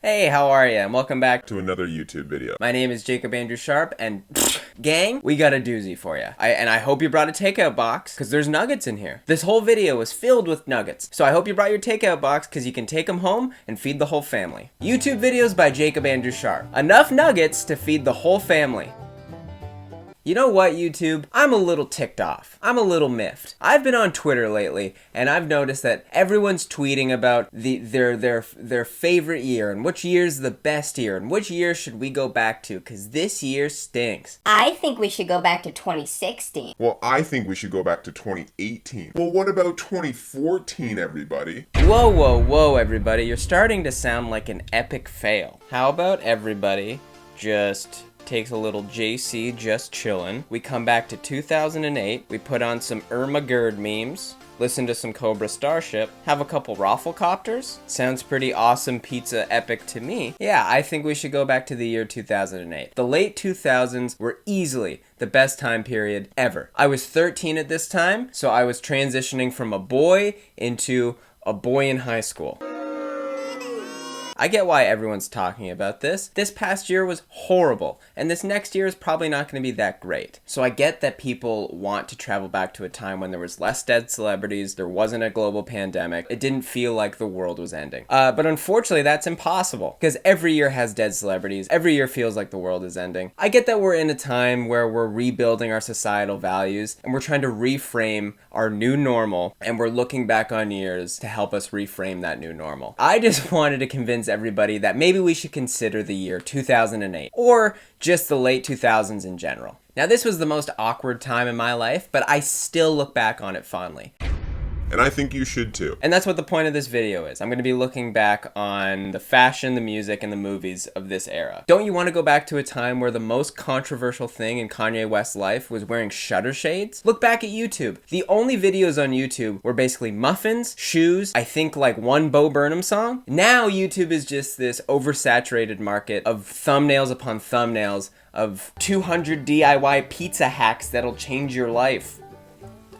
Hey, how are you? And welcome back to another YouTube video. My name is Jacob Andrew Sharp, and gang, we got a doozy for you. I hope you brought a takeout box, because there's nuggets in here. This whole video is filled with nuggets, so I hope you brought your takeout box, because you can take them home and feed the whole family. YouTube videos by Jacob Andrew Sharp. Enough nuggets to feed the whole family. You know what, YouTube? I'm a little ticked off. I'm a little miffed. I've been on Twitter lately, and I've noticed that everyone's tweeting about their favorite year, and which year's the best year, and which year should we go back to, because this year stinks. I think we should go back to 2016. Well, I think we should go back to 2018. Well, what about 2014, everybody? Whoa, whoa, whoa, everybody. You're starting to sound like an epic fail. How about everybody just takes a little JC just chillin'. We come back to 2008, we put on some Irma Gerd memes, listen to some Cobra Starship, have a couple Rafflecopters. Sounds pretty awesome pizza epic to me. Yeah, I think we should go back to the year 2008. The late 2000s were easily the best time period ever. I was 13 at this time, so I was transitioning from a boy into a boy in high school. I get why everyone's talking about this. This past year was horrible, and this next year is probably not going to be that great. So I get that people want to travel back to a time when there was less dead celebrities, there wasn't a global pandemic, it didn't feel like the world was ending. But unfortunately, that's impossible, because every year has dead celebrities, every year feels like the world is ending. I get that we're in a time where we're rebuilding our societal values, and we're trying to reframe our new normal, and we're looking back on years to help us reframe that new normal. I just wanted to convince everybody that maybe we should consider the year 2008, or just the late 2000s in general. Now, this was the most awkward time in my life, but I still look back on it fondly. And I think you should too. And that's what the point of this video is. I'm going to be looking back on the fashion, the music, and the movies of this era. Don't you want to go back to a time where the most controversial thing in Kanye West's life was wearing shutter shades? Look back at YouTube. The only videos on YouTube were basically muffins, shoes, I think like one Bo Burnham song. Now YouTube is just this oversaturated market of thumbnails upon thumbnails of 200 DIY pizza hacks that'll change your life.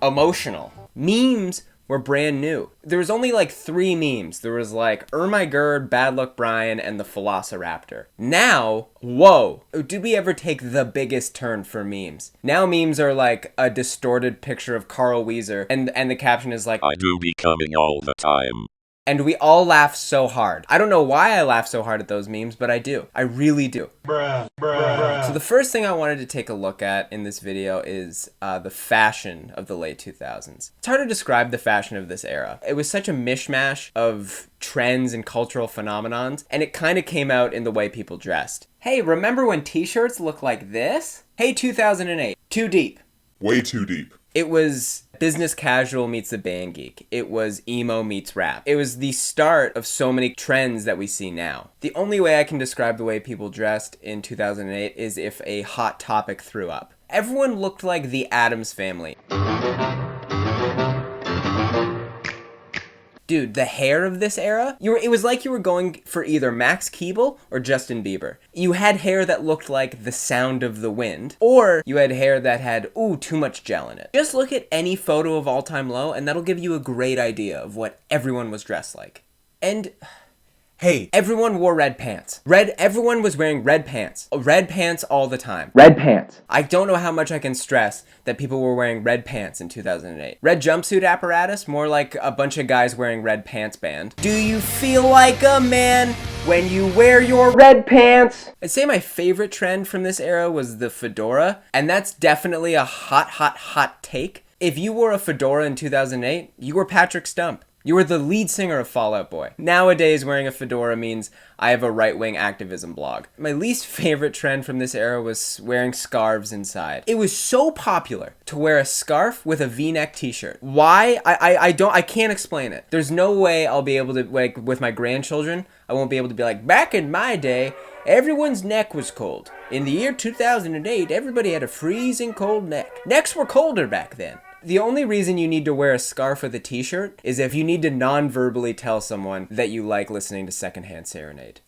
Emotional. Memes were brand new. There was only like 3 memes. There was like Irma Gerd, Bad Luck Brian, and the Velociraptor. Now, whoa, did we ever take the biggest turn for memes? Now memes are like a distorted picture of Carl Weezer, and the caption is like, I do be coming all the time. And we all laugh so hard. I don't know why I laugh so hard at those memes, but I do. I really do. So the first thing I wanted to take a look at in this video is the fashion of the late 2000s. It's hard to describe the fashion of this era. It was such a mishmash of trends and cultural phenomenons, and it kind of came out in the way people dressed. Hey, remember when t-shirts looked like this? Hey, 2008. Too deep. Way too deep. It was business casual meets the band geek. It was emo meets rap. It was the start of so many trends that we see now. The only way I can describe the way people dressed in 2008 is if a Hot Topic threw up. Everyone looked like the Addams Family. Dude, the hair of this era, it was like you were going for either Max Keeble or Justin Bieber. You had hair that looked like The Sound of the Wind, or you had hair that had, too much gel in it. Just look at any photo of All Time Low, and that'll give you a great idea of what everyone was dressed like. And hey, everyone wore red pants. Everyone was wearing red pants. Red pants all the time. Red pants. I don't know how much I can stress that people were wearing red pants in 2008. Red jumpsuit apparatus, more like a bunch of guys wearing red pants band. Do you feel like a man when you wear your red pants? I'd say my favorite trend from this era was the fedora, and that's definitely a hot take. If you wore a fedora in 2008, you were Patrick Stump. You were the lead singer of Fall Out Boy. Nowadays, wearing a fedora means I have a right-wing activism blog. My least favorite trend from this era was wearing scarves inside. It was so popular to wear a scarf with a V-neck t-shirt. Why? I can't explain it. There's no way I'll be able to, like, with my grandchildren, I won't be able to be like, back in my day, everyone's neck was cold. In the year 2008, everybody had a freezing cold neck. Necks were colder back then. The only reason you need to wear a scarf with a t-shirt is if you need to non-verbally tell someone that you like listening to Secondhand Serenade.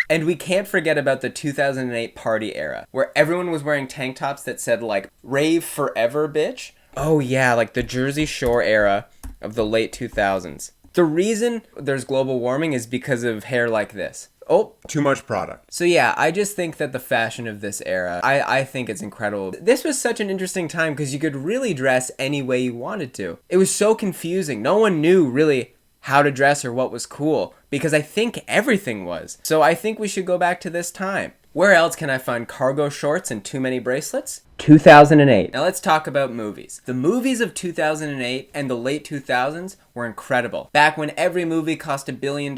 And we can't forget about the 2008 party era, where everyone was wearing tank tops that said like, rave forever, bitch. Oh yeah, like the Jersey Shore era of the late 2000s. The reason there's global warming is because of hair like this. Oh, Too much product. so yeah, I just think that the fashion of this era, I think it's incredible. This was such an interesting time because you could really dress any way you wanted to. It was so confusing. No one knew really how to dress or what was cool because I think everything was. So I think we should go back to this time. Where else can I find cargo shorts and too many bracelets? 2008. Now let's talk about movies. The movies of 2008 and the late 2000s were incredible. Back when every movie cost $1 billion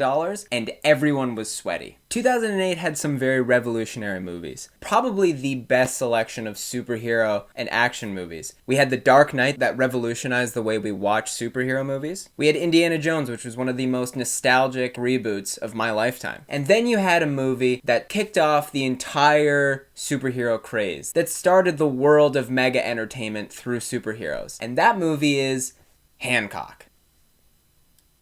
and everyone was sweaty. 2008 had some very revolutionary movies. Probably the best selection of superhero and action movies. We had The Dark Knight that revolutionized the way we watch superhero movies. We had Indiana Jones, which was one of the most nostalgic reboots of my lifetime. And then you had a movie that kicked off the entire superhero craze, that started the world of mega entertainment through superheroes. And that movie is Hancock.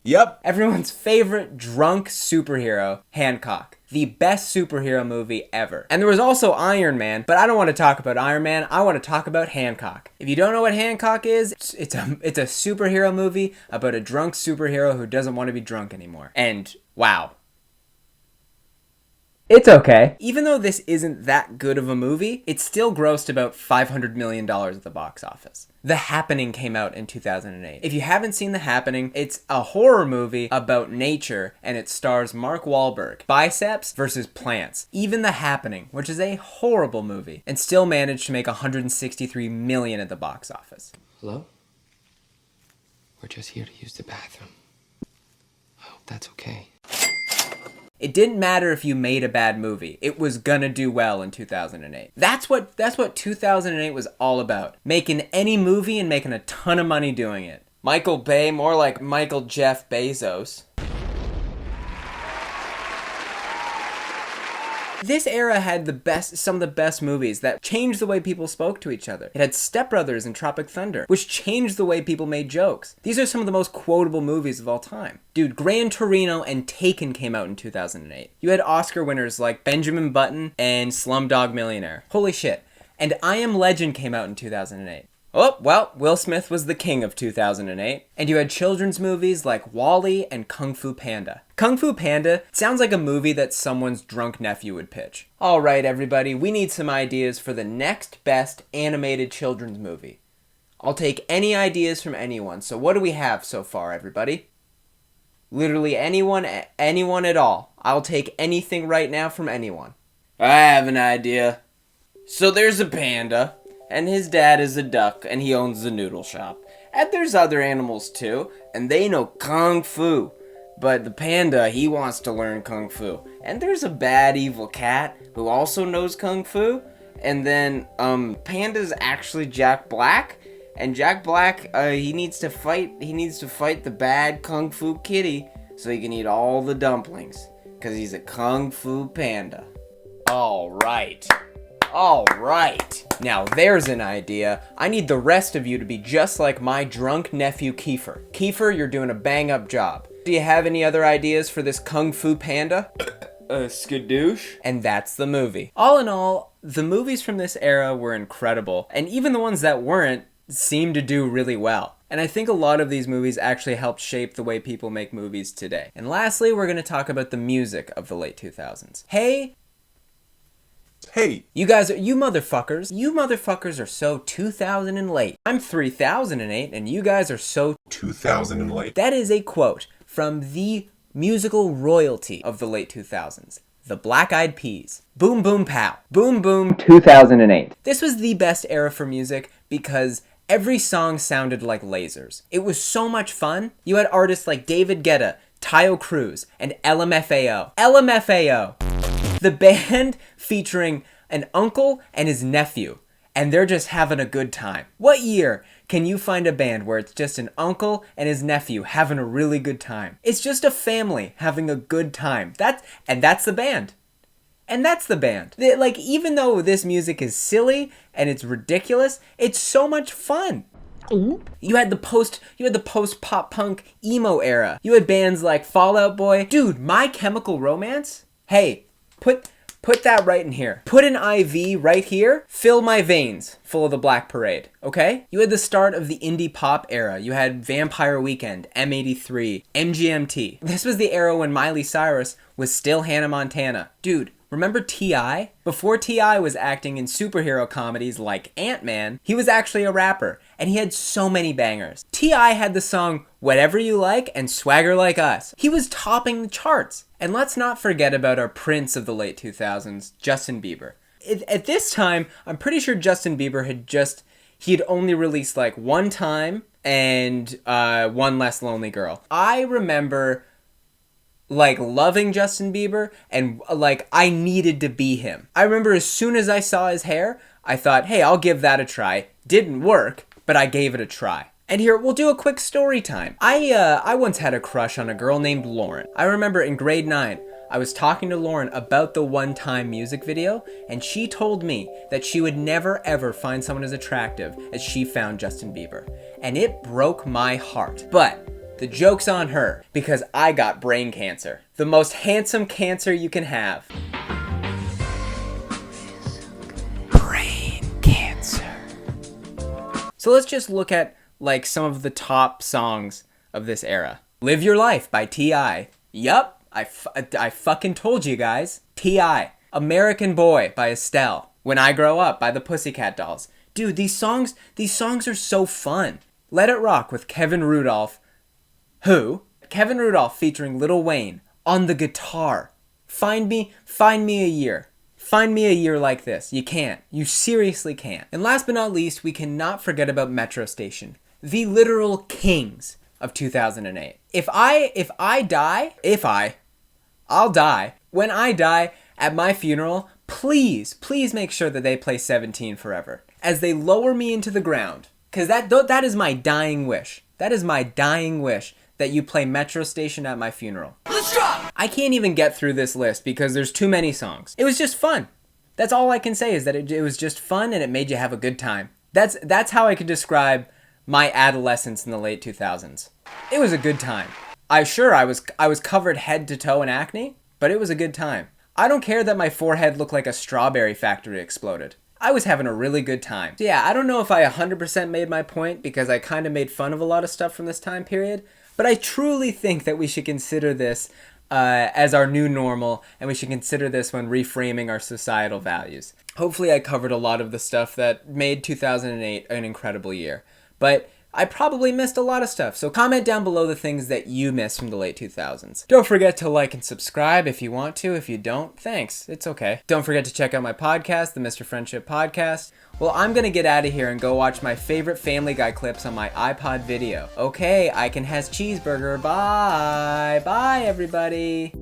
Yep. Everyone's favorite drunk superhero, Hancock. The best superhero movie ever. And there was also Iron Man, but I don't want to talk about Iron Man. I want to talk about Hancock. If you don't know what Hancock is, it's a superhero movie about a drunk superhero who doesn't want to be drunk anymore. And wow. It's okay. Even though this isn't that good of a movie, it still grossed about $500 million at the box office. The Happening came out in 2008. If you haven't seen The Happening, it's a horror movie about nature, and it stars Mark Wahlberg. Biceps versus plants. Even The Happening, which is a horrible movie, and still managed to make $163 million at the box office. Hello? We're just here to use the bathroom. I hope that's okay. It didn't matter if you made a bad movie. It was gonna do well in 2008. That's what 2008 was all about. Making any movie and making a ton of money doing it. Michael Bay, more like Michael Jeff Bezos. This era had some of the best movies that changed the way people spoke to each other. It had Step Brothers and Tropic Thunder, which changed the way people made jokes. These are some of the most quotable movies of all time. Dude, Gran Torino and Taken came out in 2008. You had Oscar winners like Benjamin Button and Slumdog Millionaire. Holy shit. And I Am Legend came out in 2008. Oh, well, Will Smith was the king of 2008. And you had children's movies like WALL-E and Kung Fu Panda. Kung Fu Panda sounds like a movie that someone's drunk nephew would pitch. Alright, everybody, we need some ideas for the next best animated children's movie. I'll take any ideas from anyone. So what do we have so far, everybody? Literally anyone at all. I'll take anything right now from anyone. I have an idea. So there's a panda. And his dad is a duck, and he owns the noodle shop. And there's other animals too, and they know Kung Fu. But the panda, he wants to learn Kung Fu. And there's a bad evil cat who also knows Kung Fu. And then, panda's actually Jack Black. And Jack Black, he needs to fight the bad Kung Fu kitty so he can eat all the dumplings. 'Cause he's a Kung Fu panda. Alright. Now there's an idea. I need the rest of you to be just like my drunk nephew Kiefer. Kiefer, you're doing a bang up job. Do you have any other ideas for this Kung Fu panda? Skadoosh. And that's the movie. All in all, the movies from this era were incredible. And even the ones that weren't seemed to do really well. And I think a lot of these movies actually helped shape the way people make movies today. And lastly, we're going to talk about the music of the late 2000s. Hey, you motherfuckers are so 2000 and late. I'm 3008 and you guys are so 2000 and late. That is a quote from the musical royalty of the late 2000s. The Black Eyed Peas. Boom Boom Pow. Boom Boom 2008. This was the best era for music because every song sounded like lasers. It was so much fun. You had artists like David Guetta, Tayo Cruz, and LMFAO. LMFAO. The band featuring an uncle and his nephew, and they're just having a good time. What year can you find a band where it's just an uncle and his nephew having a really good time? It's just a family having a good time. That's the band. And that's the band. Like, even though this music is silly and it's ridiculous, it's so much fun. You had the post pop punk emo era. You had bands like Fall Out Boy. Dude, My Chemical Romance. Hey, Put that right in here. Put an IV right here. Fill my veins full of the Black Parade, okay? You had the start of the indie pop era. You had Vampire Weekend, M83, MGMT. This was the era when Miley Cyrus was still Hannah Montana. Dude, remember T.I.? Before T.I. was acting in superhero comedies like Ant-Man, he was actually a rapper, and he had so many bangers. T.I. had the song Whatever You Like and Swagger Like Us. He was topping the charts. And let's not forget about our prince of the late 2000s, Justin Bieber. At this time, I'm pretty sure Justin Bieber he'd only released like One Time and One Less Lonely Girl. I remember like loving Justin Bieber and like I needed to be him. I remember as soon as I saw his hair, I thought, hey, I'll give that a try. Didn't work, but I gave it a try. And here, we'll do a quick story time. I once had a crush on a girl named Lauren. I remember in grade 9, I was talking to Lauren about the One Time music video, and she told me that she would never ever find someone as attractive as she found Justin Bieber. And it broke my heart. But the joke's on her, because I got brain cancer. The most handsome cancer you can have. Brain cancer. So let's just look at like some of the top songs of this era. Live Your Life by T.I. Yup, I fucking told you guys. T.I. American Boy by Estelle. When I Grow Up by the Pussycat Dolls. Dude, these songs are so fun. Let It Rock with Kevin Rudolph. Who? Kevin Rudolph featuring Lil Wayne on the guitar. Find me a year. Find me a year like this. You can't. You seriously can't. And last but not least, we cannot forget about Metro Station. The literal kings of 2008. I'll die. When I die at my funeral, please make sure that they play 17 Forever as they lower me into the ground. Because that is my dying wish. That is my dying wish, that you play Metro Station at my funeral. Let's drop! I can't even get through this list because there's too many songs. It was just fun. That's all I can say, is that it was just fun and it made you have a good time. That's how I could describe my adolescence in the late 2000s. It was a good time. I was covered head to toe in acne, but it was a good time. I don't care that my forehead looked like a strawberry factory exploded. I was having a really good time. So yeah, I don't know if I 100% made my point, because I kind of made fun of a lot of stuff from this time period, but I truly think that we should consider this as our new normal, and we should consider this when reframing our societal values. Hopefully I covered a lot of the stuff that made 2008 an incredible year, but I probably missed a lot of stuff, so comment down below the things that you missed from the late 2000s. Don't forget to like and subscribe if you want to. If you don't, thanks. It's okay. Don't forget to check out my podcast, the Mr. Friendship Podcast. Well, I'm gonna get out of here and go watch my favorite Family Guy clips on my iPod video. Okay, I can has cheeseburger. Bye. Bye, everybody.